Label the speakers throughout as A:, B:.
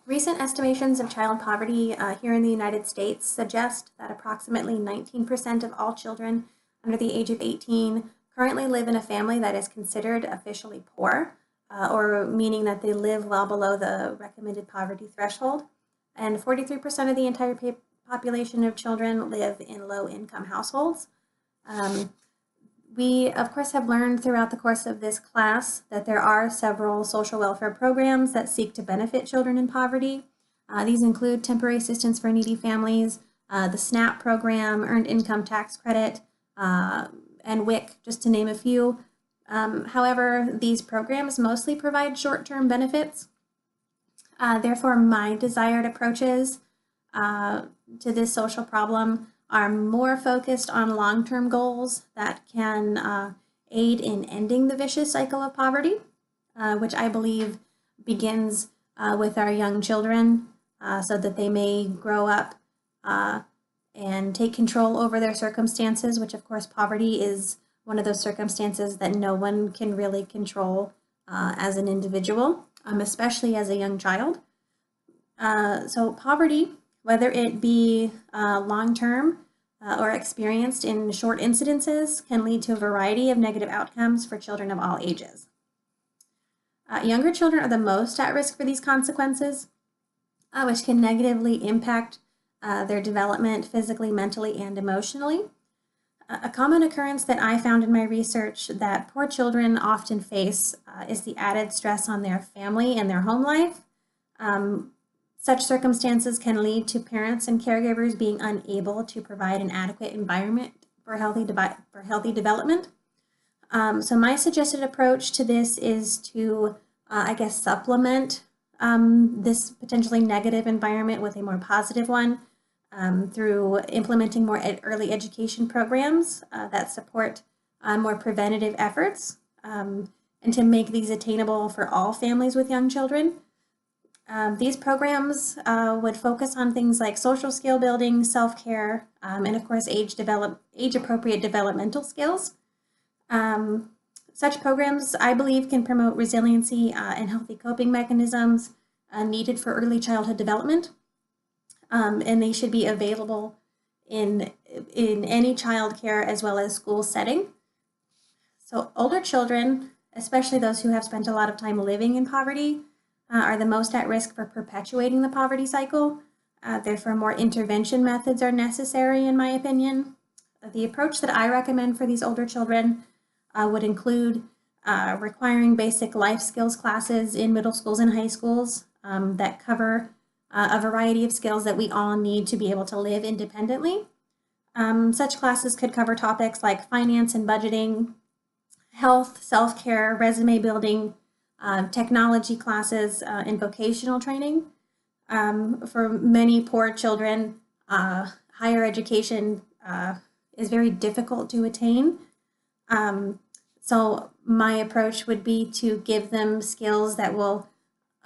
A: Recent estimations of child poverty here in the United States suggest that approximately 19% of all children under the age of 18 currently live in a family that is considered officially poor, or meaning that they live well below the recommended poverty threshold. And 43% of the entire population of children live in low-income households. Um, we, of course, have learned throughout the course of this class that there are several social welfare programs that seek to benefit children in poverty. These include temporary assistance for needy families, the SNAP program, Earned Income Tax Credit, and WIC, just to name a few. However, these programs mostly provide short-term benefits. Therefore, my desired approaches to this social problem are more focused on long-term goals that can aid in ending the vicious cycle of poverty, which I believe begins with our young children so that they may grow up and take control over their circumstances, which of course poverty is one of those circumstances that no one can really control as an individual, especially as a young child. So poverty, whether it be long-term or experienced in short incidences, can lead to a variety of negative outcomes for children of all ages. Younger children are the most at risk for these consequences, which can negatively impact their development physically, mentally, and emotionally. A common occurrence that I found in my research that poor children often face is the added stress on their family and their home life. Such circumstances can lead to parents and caregivers being unable to provide an adequate environment for healthy development. So my suggested approach to this is to, supplement this potentially negative environment with a more positive one through implementing more early education programs that support more preventative efforts and to make these attainable for all families with young children. These programs would focus on things like social skill building, self-care, and of course age-appropriate developmental skills. Such programs, I believe, can promote resiliency and healthy coping mechanisms needed for early childhood development, and they should be available in any child care as well as school setting. So older children, especially those who have spent a lot of time living in poverty, are the most at risk for perpetuating the poverty cycle. Therefore, more intervention methods are necessary, in my opinion. The approach that I recommend for these older children would include requiring basic life skills classes in middle schools and high schools that cover a variety of skills that we all need to be able to live independently. Such classes could cover topics like finance and budgeting, health, self-care, resume building, technology classes, and vocational training. For many poor children, higher education is very difficult to attain. So my approach would be to give them skills that will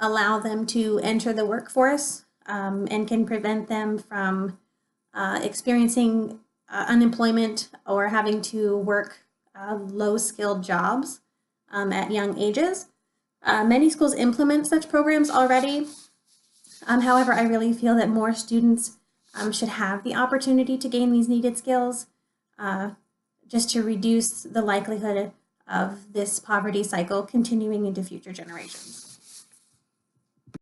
A: allow them to enter the workforce and can prevent them from experiencing unemployment or having to work low-skilled jobs at young ages. Many schools implement such programs already. However, I really feel that more students should have the opportunity to gain these needed skills just to reduce the likelihood of this poverty cycle continuing into future generations.